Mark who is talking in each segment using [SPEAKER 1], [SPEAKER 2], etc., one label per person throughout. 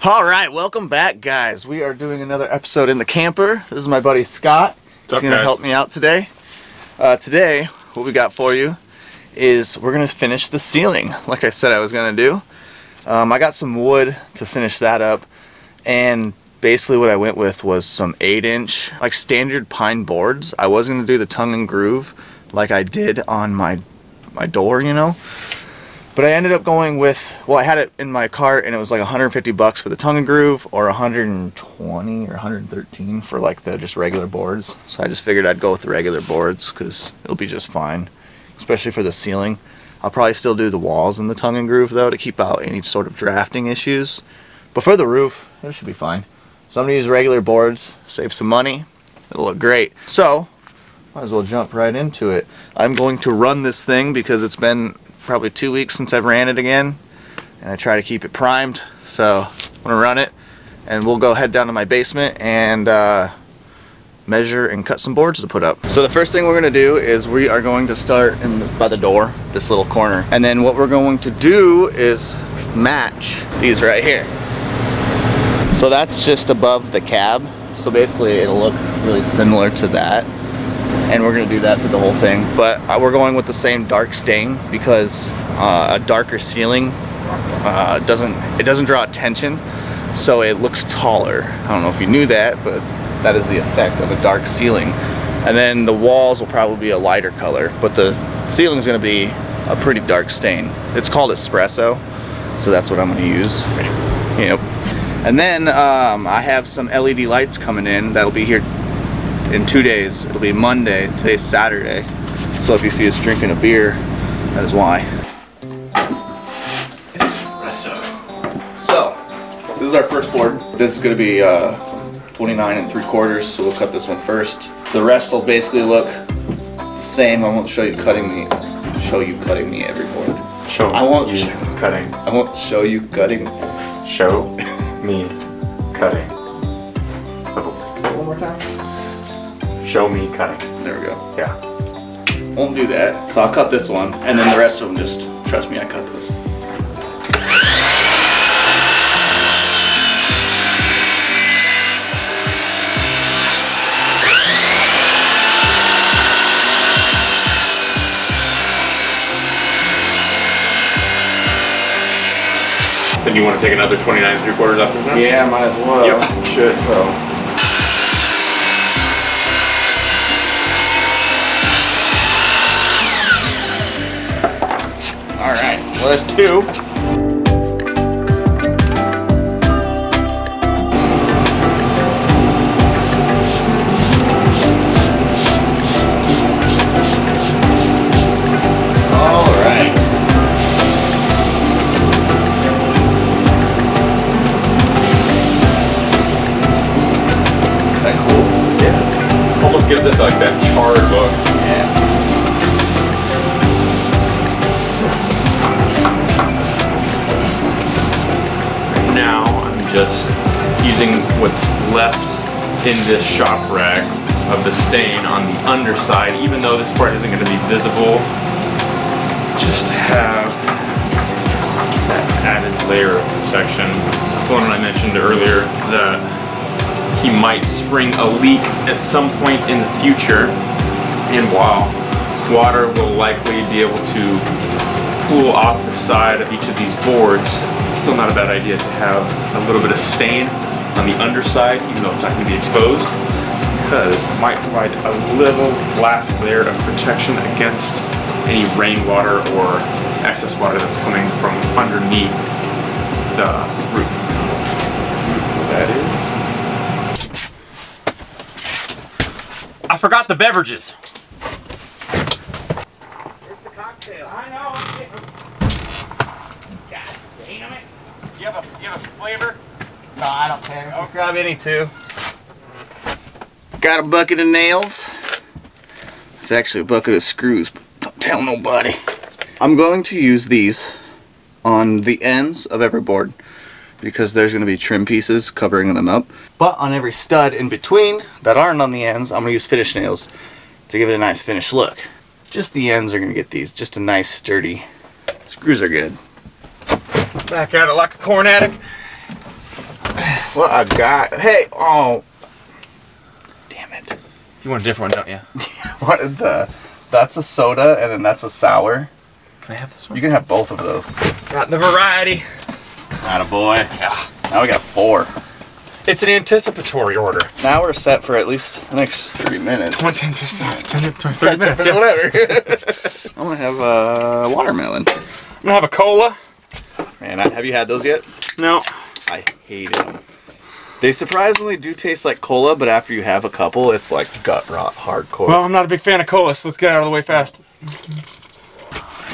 [SPEAKER 1] Alright, welcome back, guys. We are doing another episode in the camper. This is my buddy Scott. He's going to help me out today. Today, what we got for you is we're going to finish the ceiling, like I said I was going to do. I got some wood to finish that up, and basically what I went with was some 8-inch, like standard pine boards. I was going to do the tongue and groove like I did on my door, you know. But I ended up going with, well, I had it in my cart and it was like 150 bucks for the tongue and groove, or 120 or 113 for like the just regular boards. So I just figured I'd go with the regular boards because it'll be just fine, especially for the ceiling. I'll probably still do the walls in the tongue and groove though to keep out any sort of drafting issues. But for the roof, it should be fine. So I'm gonna use regular boards, save some money. It'll look great. So, might as well jump right into it. I'm going to run this thing because it's been probably 2 weeks since I've ran it again, and I try to keep it primed. So I'm gonna run it, and we'll go head down to my basement and measure and cut some boards to put up. So the first thing we're gonna do is we are going to start by the door, this little corner, and then what we're going to do is match these right here. So that's just above the cab, so basically it'll look really similar to that. And we're going to do that to the whole thing, but we're going with the same dark stain because a darker ceiling doesn't draw attention, so it looks taller. I don't know if you knew that, but that is the effect of a dark ceiling. And then the walls will probably be a lighter color, but the ceiling is going to be a pretty dark stain. It's called espresso, so that's what I'm going to use. Fancy. Yep. And then I have some LED lights coming in that'll be here in 2 days. It'll be Monday. Today's Saturday. So if you see us drinking a beer, that is why. Espresso. So, this is our first board. This is going to be 29 3/4, so we'll cut this one first. The rest will basically look the same. I won't show you cutting me every board. I won't show you cutting.
[SPEAKER 2] Show me cutting.
[SPEAKER 1] Say it one more time.
[SPEAKER 2] Show me cutting.
[SPEAKER 1] There we go.
[SPEAKER 2] Yeah.
[SPEAKER 1] Won't do that. So I'll cut this one, and then the rest of them, just trust me, I cut this.
[SPEAKER 2] Then you want to take another 29 3/4 off this now?
[SPEAKER 1] Yeah, might as well.
[SPEAKER 2] Yep. Should.
[SPEAKER 1] So. Alright, well there's two. Alright. Is that cool?
[SPEAKER 2] Yeah. Almost gives it like that charred look.
[SPEAKER 1] Yeah.
[SPEAKER 2] Now I'm just using what's left in this shop rag of the stain on the underside, even though this part isn't going to be visible, just to have that added layer of protection. That's the one I mentioned earlier, that he might spring a leak at some point in the future, and while water will likely be able to pool off the side of each of these boards, it's still not a bad idea to have a little bit of stain on the underside, even though it's not going to be exposed, because it might provide a little last layer of protection against any rainwater or excess water that's coming from underneath the roof. Beautiful that is. I forgot the beverages.
[SPEAKER 1] I know. God damn it.
[SPEAKER 2] You have a flavor?
[SPEAKER 1] No, I don't care. I'll grab any two. Got a bucket of nails. It's actually a bucket of screws, but don't tell nobody. I'm going to use these on the ends of every board because there's going to be trim pieces covering them up. But on every stud in between that aren't on the ends, I'm going to use finish nails to give it a nice finished look. Just the ends are going to get these, just a nice sturdy. Screws are good.
[SPEAKER 2] Back at it like a corn addict.
[SPEAKER 1] what I got. Hey, oh. Damn it.
[SPEAKER 2] You want a different one, don't you?
[SPEAKER 1] What the? That's a soda, and then that's a sour.
[SPEAKER 2] Can I have this one?
[SPEAKER 1] You can have both of those.
[SPEAKER 2] Got the variety.
[SPEAKER 1] Attaboy.
[SPEAKER 2] Yeah.
[SPEAKER 1] Now we got 4.
[SPEAKER 2] It's an anticipatory order.
[SPEAKER 1] Now we're set for at least the next 30 minutes.
[SPEAKER 2] 10, 30 minutes.
[SPEAKER 1] Yeah. Whatever. I'm gonna have watermelon.
[SPEAKER 2] I'm gonna have a cola.
[SPEAKER 1] Man, have you had those yet?
[SPEAKER 2] No.
[SPEAKER 1] I hated them. They surprisingly do taste like cola, but after you have a couple, it's like gut rot hardcore.
[SPEAKER 2] Well, I'm not a big fan of cola, so let's get out of the way fast.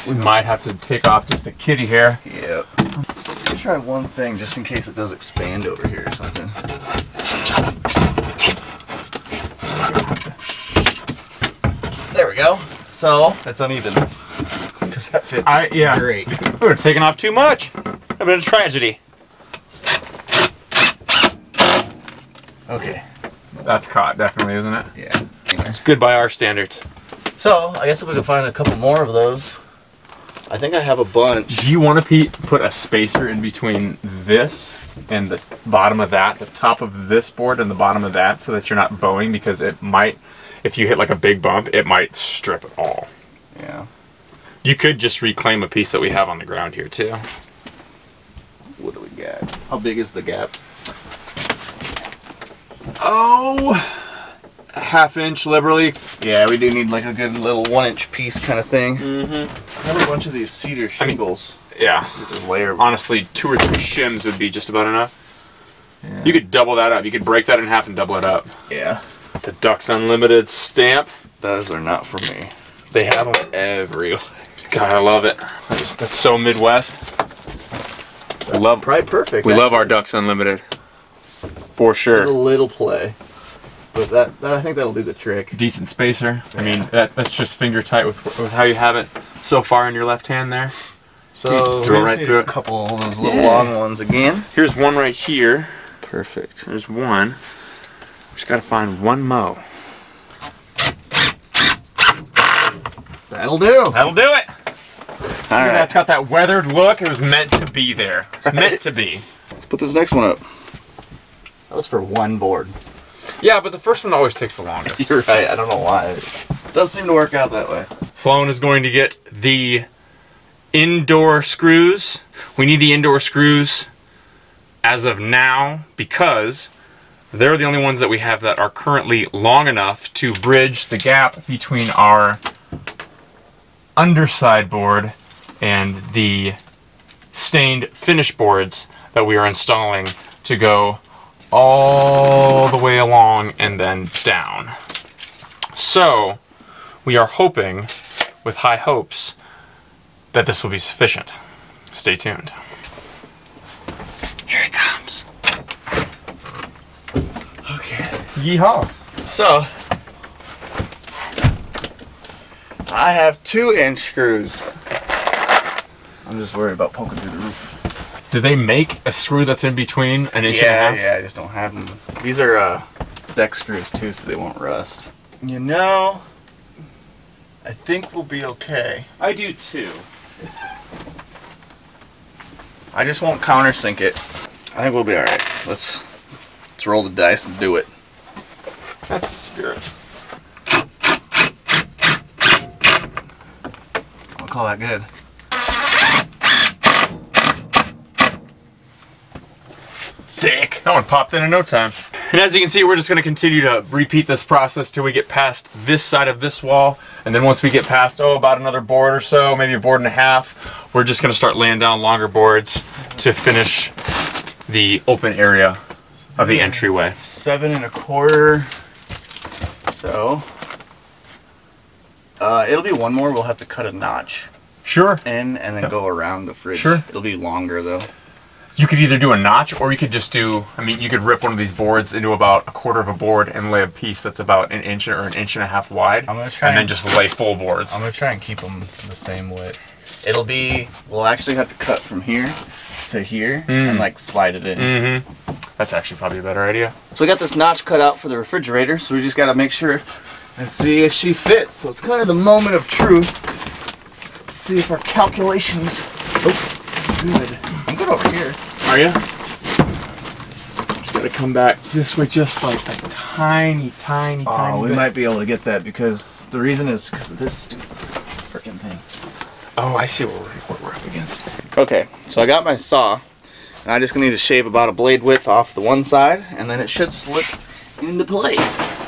[SPEAKER 2] We might have to take off just the kitty hair.
[SPEAKER 1] Yep. Let me try one thing just in case it does expand over here or something. There we go. So, it's uneven. Because that fits great.
[SPEAKER 2] We were taking off too much. That'd been a tragedy.
[SPEAKER 1] Okay.
[SPEAKER 2] That's caught, definitely, isn't it?
[SPEAKER 1] Yeah.
[SPEAKER 2] It's good by our standards.
[SPEAKER 1] So, I guess if we can find a couple more of those. I think I have a bunch.
[SPEAKER 2] Do you want to put a spacer in between this and the bottom of that, the top of this board and the bottom of that, so that you're not bowing? Because it might, if you hit like a big bump, it might strip it all.
[SPEAKER 1] Yeah.
[SPEAKER 2] You could just reclaim a piece that we have on the ground here too.
[SPEAKER 1] What do we got? How big is the gap?
[SPEAKER 2] Oh, a ½ inch liberally.
[SPEAKER 1] Yeah, we do need like a good little 1-inch piece kind of thing.
[SPEAKER 2] Mm-hmm.
[SPEAKER 1] I have a bunch of these cedar shingles.
[SPEAKER 2] Yeah.
[SPEAKER 1] Just layer.
[SPEAKER 2] Honestly, 2 or 3 shims would be just about enough.
[SPEAKER 1] Yeah.
[SPEAKER 2] You could double that up. You could break that in half and double it up.
[SPEAKER 1] Yeah.
[SPEAKER 2] The Ducks Unlimited stamp.
[SPEAKER 1] Those are not for me. They have them everywhere.
[SPEAKER 2] God, I love it. That's so Midwest. We love
[SPEAKER 1] probably perfect.
[SPEAKER 2] We love our Ducks Unlimited. For sure.
[SPEAKER 1] There's a little play. But that I think that'll do the trick.
[SPEAKER 2] Decent spacer.
[SPEAKER 1] Yeah.
[SPEAKER 2] I mean, that's just finger tight with how you have it so far in your left hand there.
[SPEAKER 1] So
[SPEAKER 2] drill
[SPEAKER 1] we
[SPEAKER 2] right
[SPEAKER 1] just need
[SPEAKER 2] through
[SPEAKER 1] a
[SPEAKER 2] it.
[SPEAKER 1] couple of those little long ones again.
[SPEAKER 2] Here's one right here.
[SPEAKER 1] Perfect.
[SPEAKER 2] There's one. We just gotta find one mo.
[SPEAKER 1] That'll do.
[SPEAKER 2] That'll do it.
[SPEAKER 1] All right.
[SPEAKER 2] That's got that weathered look. It was meant to be there. It's meant to be.
[SPEAKER 1] Let's put this next one up. That was for one board.
[SPEAKER 2] Yeah, but the first one always takes the longest.
[SPEAKER 1] You're right. I don't know why. It does seem to work out that way.
[SPEAKER 2] Sloan is going to get the indoor screws. We need the indoor screws as of now because they're the only ones that we have that are currently long enough to bridge the gap between our underside board and the stained finish boards that we are installing to go all the way along and then down. So we are hoping, with high hopes, that this will be sufficient. Stay tuned. Here it comes.
[SPEAKER 1] Okay.
[SPEAKER 2] Yeehaw.
[SPEAKER 1] So I have 2-inch screws. I'm just worried about poking through the roof.
[SPEAKER 2] Do they make a screw that's in between an inch and a half?
[SPEAKER 1] Yeah, I just don't have them. These are deck screws too, so they won't rust. You know, I think we'll be okay.
[SPEAKER 2] I do too.
[SPEAKER 1] I just won't countersink it. I think we'll be alright. Let's roll the dice and do it.
[SPEAKER 2] That's the spirit.
[SPEAKER 1] I'll call that good.
[SPEAKER 2] Sick. That one popped in no time. And as you can see, we're just going to continue to repeat this process till we get past this side of this wall. And then once we get past, about another board or so, maybe a board and a half, we're just going to start laying down longer boards to finish the open area of the entryway.
[SPEAKER 1] 7 1/4. So it'll be one more. We'll have to cut a notch
[SPEAKER 2] Sure.
[SPEAKER 1] in and then go around the fridge.
[SPEAKER 2] Sure.
[SPEAKER 1] It'll be longer though.
[SPEAKER 2] You could either do a notch or you could just do, you could rip one of these boards into about 1/4 of a board and lay a piece that's about an inch or an inch and a half wide.
[SPEAKER 1] I'm gonna try
[SPEAKER 2] and then just lay full boards.
[SPEAKER 1] I'm gonna try and keep them the same width. It'll be, we'll actually have to cut from here to here and like slide it in.
[SPEAKER 2] Mm-hmm. That's actually probably a better idea.
[SPEAKER 1] So we got this notch cut out for the refrigerator, so we just gotta make sure and see if she fits. So it's kind of the moment of truth to see if our calculations, good. I'm good over here.
[SPEAKER 2] Are you?
[SPEAKER 1] Just
[SPEAKER 2] to come back this way just like a tiny
[SPEAKER 1] we
[SPEAKER 2] bit.
[SPEAKER 1] might be able to get that because the reason is because of this freaking thing.
[SPEAKER 2] Oh, I see what we're up against.
[SPEAKER 1] Okay, so I got my saw, and I just need to shave about a blade width off the one side, and then it should slip into place.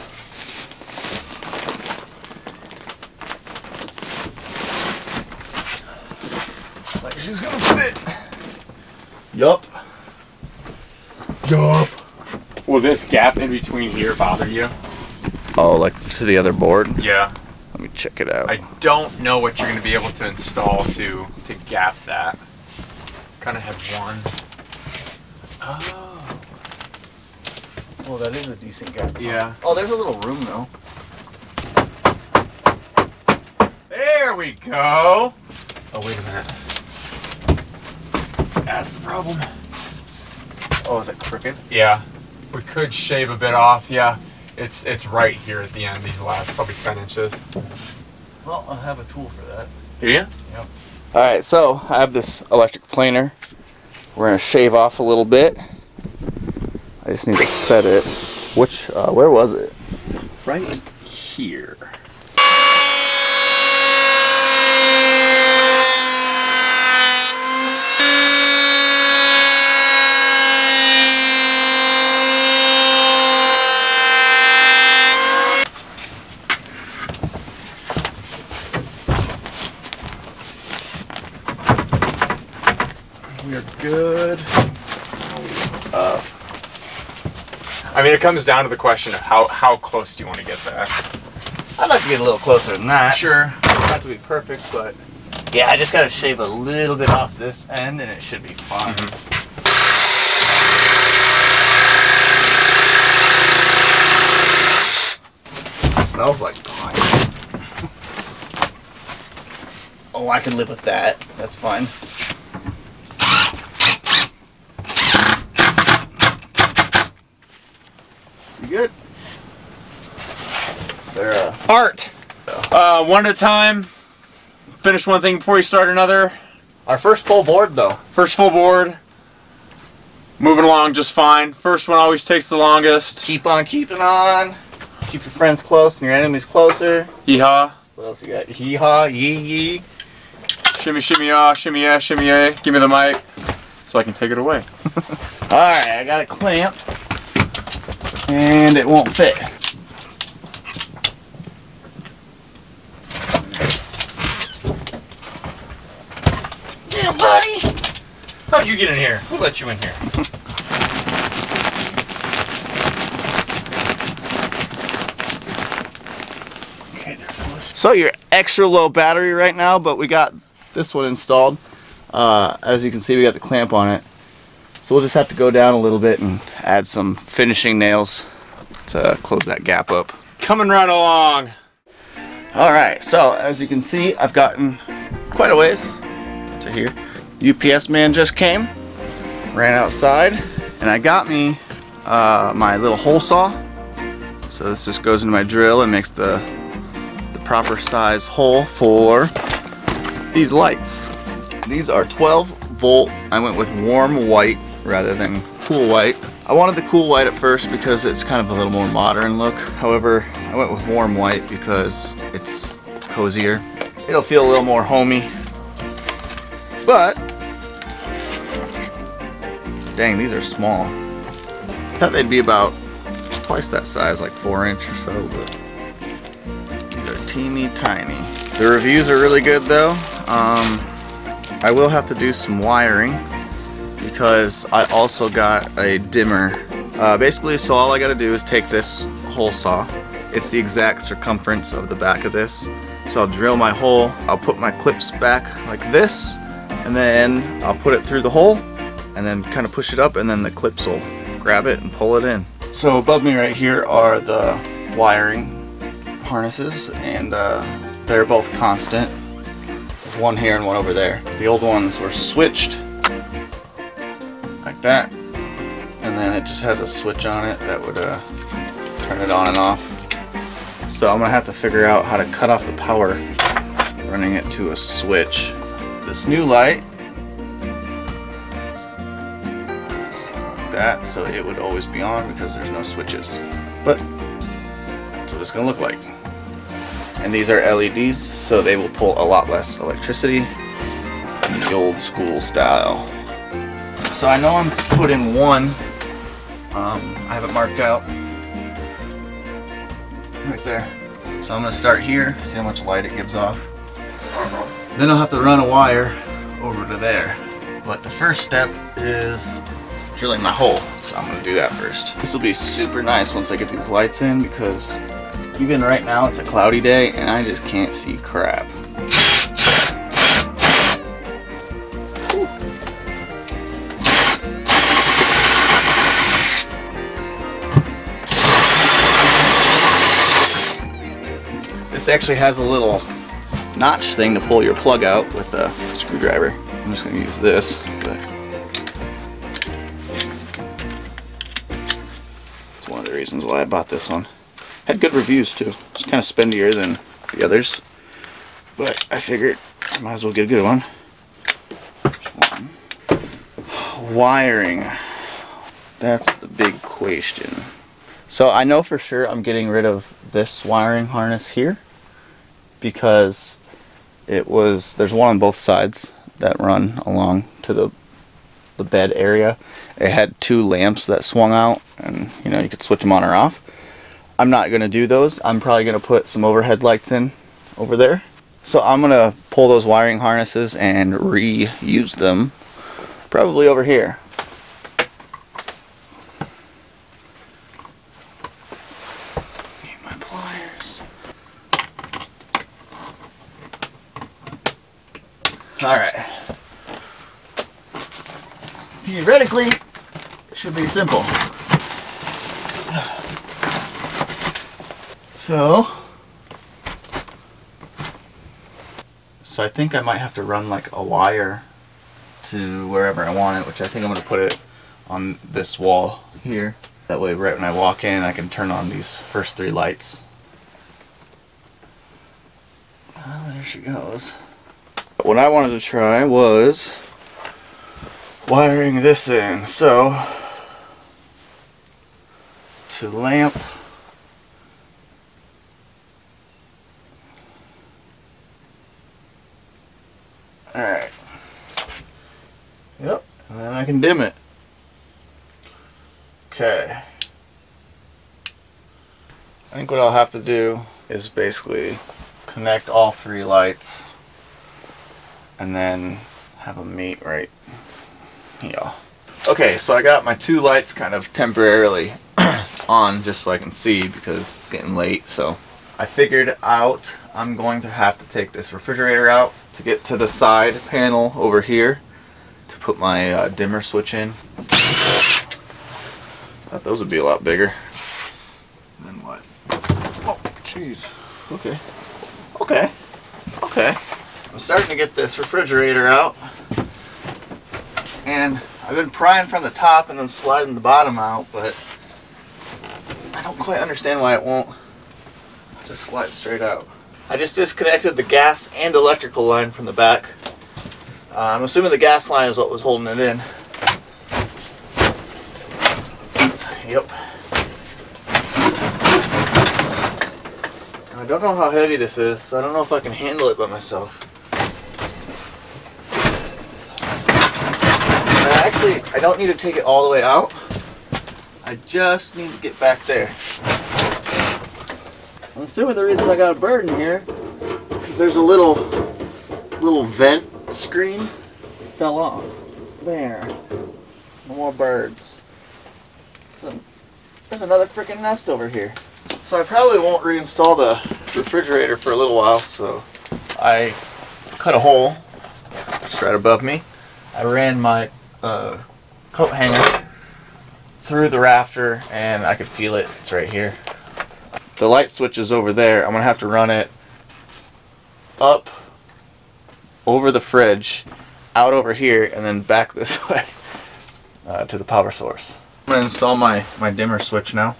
[SPEAKER 1] Like she's gonna fit. Yup.
[SPEAKER 2] Will this gap in between here bother you?
[SPEAKER 1] Oh, like to the other board?
[SPEAKER 2] Yeah.
[SPEAKER 1] Let me check it out.
[SPEAKER 2] I don't know what you're going to be able to install to gap that. Kind of have one. Oh.
[SPEAKER 1] Oh, that is a decent gap.
[SPEAKER 2] Yeah.
[SPEAKER 1] Oh, there's a little room though.
[SPEAKER 2] There we go. Oh, wait a minute. That's the problem.
[SPEAKER 1] Oh, is it crooked?
[SPEAKER 2] Yeah. We could shave a bit off. Yeah. It's right here at the end. These last probably 10 inches.
[SPEAKER 1] Well, I'll have a tool for that.
[SPEAKER 2] Do you?
[SPEAKER 1] Yep. Alright, so I have this electric planer. We're going to shave off a little bit. I just need to set it. Which, where was it?
[SPEAKER 2] Right here.
[SPEAKER 1] We are good.
[SPEAKER 2] I mean, it comes down to the question of how close do you want to get that?
[SPEAKER 1] I'd like to get a little closer than that.
[SPEAKER 2] Sure.
[SPEAKER 1] Not have to be perfect, but yeah, I just got to shave a little bit off this end and it should be fine. Smells like pine. Oh, I can live with that. That's fine. You good? Is there a...
[SPEAKER 2] Art. One at a time. Finish one thing before you start another.
[SPEAKER 1] Our first full board, though.
[SPEAKER 2] First full board. Moving along just fine. First one always takes the longest.
[SPEAKER 1] Keep on keeping on. Keep your friends close and your enemies closer.
[SPEAKER 2] Yeehaw.
[SPEAKER 1] What else you got? Hee-haw, yee-yee.
[SPEAKER 2] Shimmy, shimmy, ah, shimmy, yeah, shimmy, yeah. Give me the mic so I can take it away.
[SPEAKER 1] Alright, I got a clamp. And it won't fit. Yeah, buddy!
[SPEAKER 2] How'd you get in here? Who let you in here?
[SPEAKER 1] So you're extra low battery right now, but we got this one installed. As you can see, we got the clamp on it. So we'll just have to go down a little bit and add some finishing nails to close that gap up.
[SPEAKER 2] Coming right along.
[SPEAKER 1] Alright, so as you can see, I've gotten quite a ways to here. UPS man just came, ran outside, and I got me my little hole saw. So this just goes into my drill and makes the proper size hole for these lights. These are 12 volt. I went with warm white rather than cool white. I wanted the cool white at first because it's kind of a little more modern look. However, I went with warm white because it's cozier. It'll feel a little more homey. But, dang, these are small. I thought they'd be about twice that size, like 4" or so, but these are teeny tiny. The reviews are really good though. I will have to do some wiring because I also got a dimmer. Basically, so all I gotta do is take this hole saw. It's the exact circumference of the back of this. So I'll drill my hole, I'll put my clips back like this, and then I'll put it through the hole, and then kind of push it up, and then the clips will grab it and pull it in. So above me right here are the wiring harnesses, and they're both constant. There's one here and one over there. The old ones were switched like that, and then it just has a switch on it that would turn it on and off. So I'm gonna have to figure out how to cut off the power running it to a switch. This new light is like that so it would always be on because there's no switches. But that's what it's gonna look like. And these are LEDs, so they will pull a lot less electricity than the old school style. So I know I'm putting one, I have it marked out right there. So I'm gonna start here, see how much light it gives off. Then I'll have to run a wire over to there. But the first step is drilling my hole, so I'm gonna do that first. This will be super nice once I get these lights in, because even right now it's a cloudy day and I just can't see crap. This actually has a little notch thing to pull your plug out with a screwdriver. I'm just going to use this. But it's one of the reasons why I bought this one. Had good reviews too. It's kind of spendier than the others, but I figured I might as well get a good one. Wiring. That's the big question. So I know for sure I'm getting rid of this wiring harness here because there's one on both sides that run along to the bed area. It had two lamps that swung out, and you know, you could switch them on or off. I'm not going to do those. I'm probably going to put some overhead lights in over there. So I'm going to pull those wiring harnesses and reuse them probably over here. Need my pliers. Alright. Theoretically, it should be simple. So I think I might have to run like a wire to wherever I want it, which I think I'm going to put it on this wall here. That way right when I walk in I can turn on these first three lights. Oh, there she goes. What I wanted to try was wiring this in. So to lamp, alright. Yep, and then I can dim it. Okay. I think what I'll have to do is basically connect all three lights and then have them meet right here. Okay, so I got my two lights kind of temporarily on just so I can see because it's getting late. So I figured out I'm going to have to take this refrigerator out to get to the side panel over here to put my dimmer switch in. Thought those would be a lot bigger. And then what? Oh, jeez. Okay. Okay. Okay. I'm starting to get this refrigerator out. And I've been prying from the top and then sliding the bottom out, but I don't quite understand why it won't just slide straight out. I just disconnected the gas and electrical line from the back. I'm assuming the gas line is what was holding it in. Yep. I don't know how heavy this is, so I don't know if I can handle it by myself. Actually, I don't need to take it all the way out. I just need to get back there. I'm assuming the reason I got a bird in here is because there's a little vent screen fell off. There. No more birds. There's another freaking nest over here. So I probably won't reinstall the refrigerator for a little while, so I cut a hole just right above me. I ran my coat hanger through the rafter and I could feel it. It's right here. The light switch is over there. I'm going to have to run it up over the fridge, out over here, and then back this way to the power source. I'm going to install my dimmer switch now.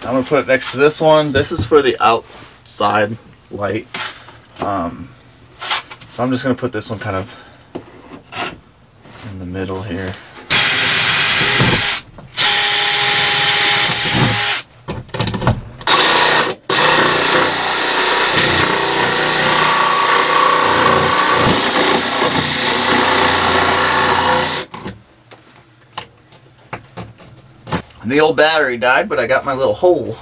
[SPEAKER 1] I'm going to put it next to this one. This is for the outside light. So I'm just going to put this one kind of in the middle here. The old battery died, but I got my little hole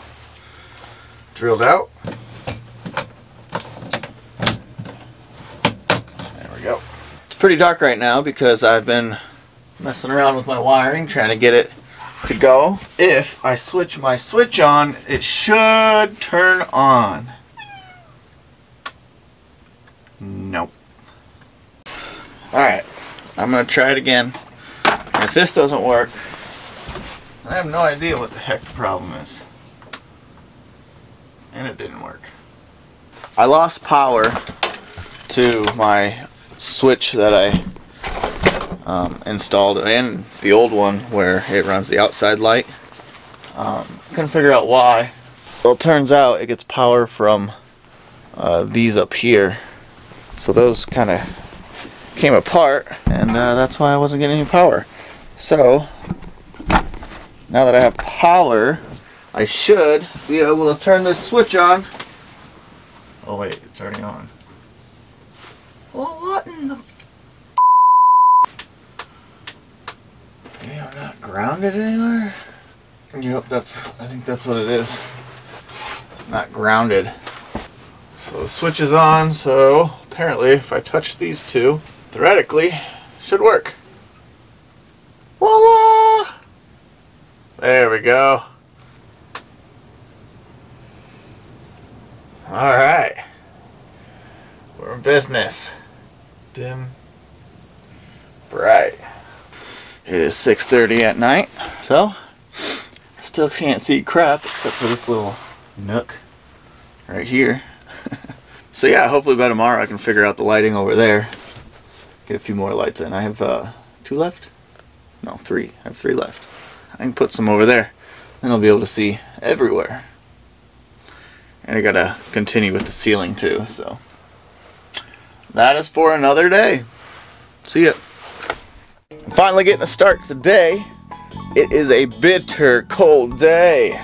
[SPEAKER 1] drilled out. There we go. It's pretty dark right now because I've been messing around with my wiring, trying to get it to go. If I switch my switch on, it should turn on. Nope. Alright, I'm going to try it again. And if this doesn't work, I have no idea what the heck the problem is. And it didn't work. I lost power to my switch that I installed, and the old one where it runs the outside light. Couldn't figure out why. Well, it turns out it gets power from these up here. So those kind of came apart, and that's why I wasn't getting any power. So now that I have power, I should be able to turn this switch on. Oh wait, it's already on. Well, what in the maybe I'm not grounded anywhere? Yep, I think that's what it is. Not grounded. So the switch is on, so apparently if I touch these two, theoretically, should work. Voila! There we go. Alright. We're in business. Dim. Bright. It is 6:30 at night, so I still can't see crap except for this little nook right here. So yeah, hopefully by tomorrow I can figure out the lighting over there. Get a few more lights in. I have 2 left? No, 3. I have 3 left. I can put some over there. Then I'll be able to see everywhere. And I gotta continue with the ceiling too, so that is for another day. See ya. I'm finally getting a start today. It is a bitter cold day.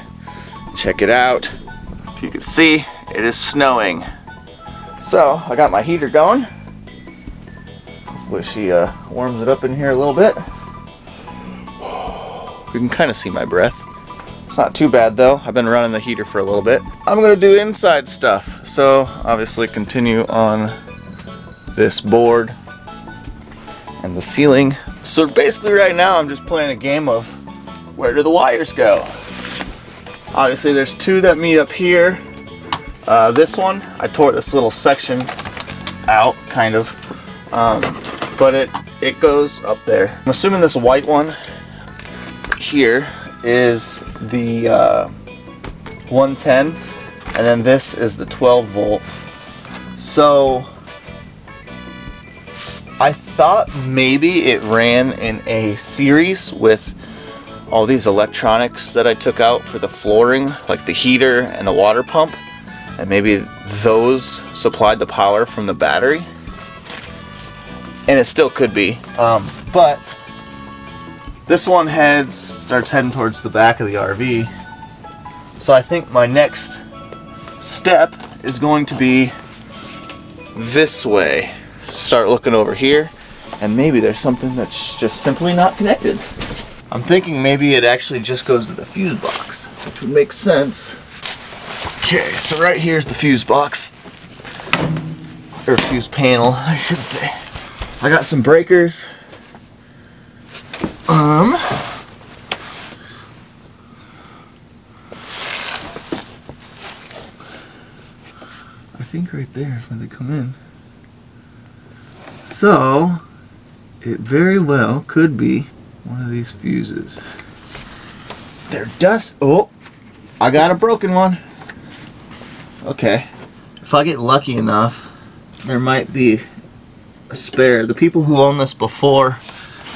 [SPEAKER 1] Check it out. If you can see, it is snowing. So I got my heater going. Hopefully she warms it up in here a little bit. You can kind of see my breath. It's not too bad though. I've been running the heater for a little bit. I'm gonna do inside stuff. So obviously continue on this board and the ceiling. So basically right now I'm just playing a game of where do the wires go. Obviously there's 2 that meet up here. This one, I tore this little section out, kind of, but it goes up there. I'm assuming this white one here is the 110, and then this is the 12 volt. So I thought maybe it ran in a series with all these electronics that I took out for the flooring, like the heater and the water pump, and maybe those supplied the power from the battery. And it still could be, but this one starts heading towards the back of the RV. So I think my next step is going to be this way. Start looking over here, and maybe there's something that's just simply not connected. I'm thinking maybe it actually just goes to the fuse box, which would make sense. Okay, so right here's the fuse box, or fuse panel, I should say. I got some breakers. I think right there is when they come in. So it very well could be one of these fuses. They're dust. Oh, I got a broken one. Okay, if I get lucky enough, there might be a spare. The people who owned this before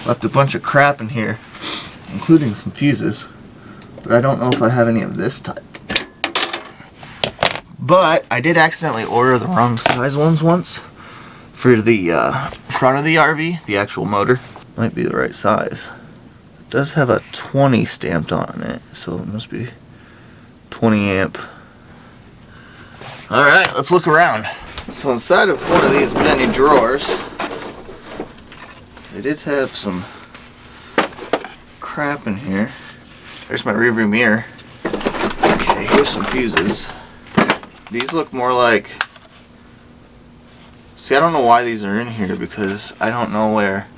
[SPEAKER 1] left a bunch of crap in here, including some fuses, but I don't know if I have any of this type. But I did accidentally order the wrong size ones once for the front of the RV. The actual motor might be the right size. It does have a 20 stamped on it, so it must be 20 amp. Alright, let's look around. So inside of one of these many drawers, they did have some crap in here. There's my rearview mirror. Okay, here's some fuses. These look more like... See, I don't know why these are in here because I don't know where...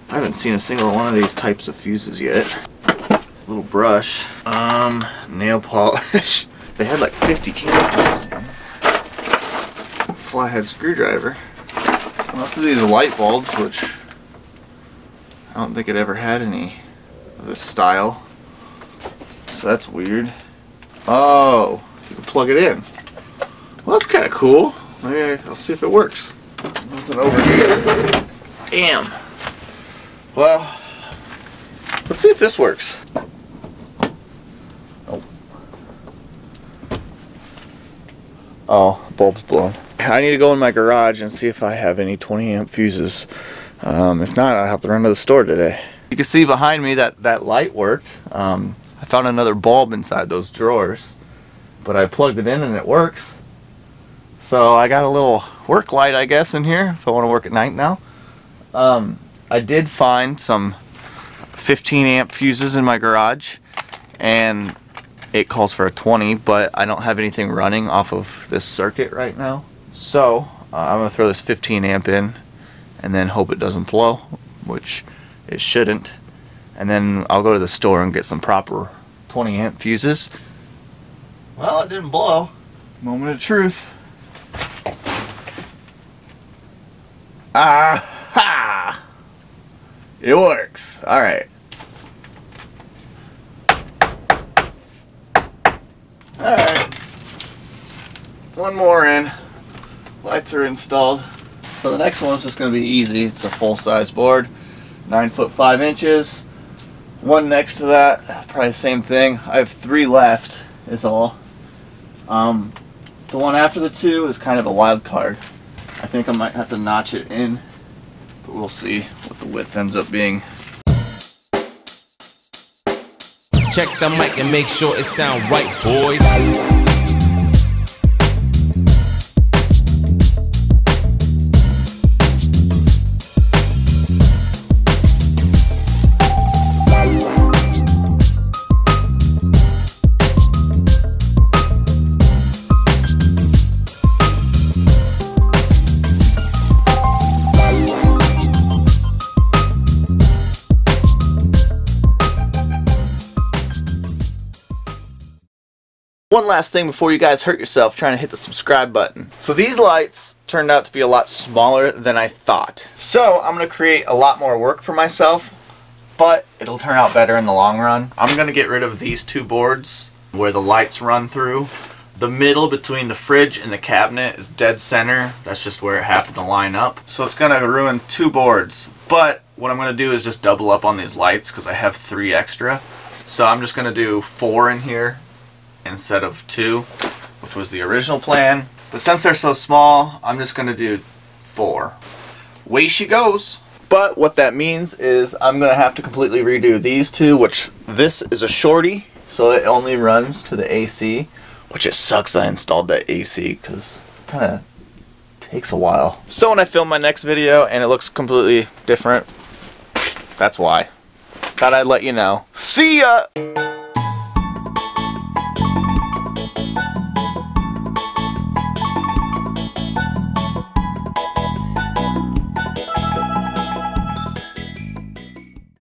[SPEAKER 1] I haven't seen a single one of these types of fuses yet. Little brush. Nail polish. They had like 50 cans. Flathead screwdriver. Lots of these light bulbs, which I don't think it ever had any of this style. So that's weird. Oh, you can plug it in. Well, that's kind of cool. Maybe I'll see if it works. Nothing over here. Damn. Well, let's see if this works. Oh, bulb's blown. I need to go in my garage and see if I have any 20 amp fuses. If not, I'll have to run to the store today. You can see behind me that light worked. I found another bulb inside those drawers, but I plugged it in and it works. So I got a little work light, I guess, in here if I want to work at night now. I did find some 15 amp fuses in my garage, and it calls for a 20, but I don't have anything running off of this circuit right now. So I'm going to throw this 15 amp in and then hope it doesn't blow, which it shouldn't. And then I'll go to the store and get some proper 20 amp fuses. Well, it didn't blow. Moment of truth. Ah-ha! It works. Alright. Alright. One more in. Lights are installed. So the next one's just going to be easy. It's a full-size board. 9 foot 5 inches. One next to that. Probably the same thing. I have 3 left, is all. The one after the 2 is kind of a wild card. I think I might have to notch it in, but we'll see what the width ends up being.
[SPEAKER 3] Check the mic and make sure it sound right, boys.
[SPEAKER 1] One last thing before you guys hurt yourself trying to hit the subscribe button. So these lights turned out to be a lot smaller than I thought. So I'm going to create a lot more work for myself, but it'll turn out better in the long run. I'm going to get rid of these 2 boards where the lights run through. The middle between the fridge and the cabinet is dead center. That's just where it happened to line up. So it's going to ruin 2 boards. But what I'm going to do is just double up on these lights because I have 3 extra. So I'm just going to do 4 in here instead of 2, which was the original plan. But since they're so small, I'm just going to do 4. Way she goes. But what that means is I'm going to have to completely redo these 2, which this is a shorty, so it only runs to the AC, which it sucks I installed that AC because it kind of takes a while. So when I film my next video and it looks completely different, that's why. Thought I'd let you know. See ya!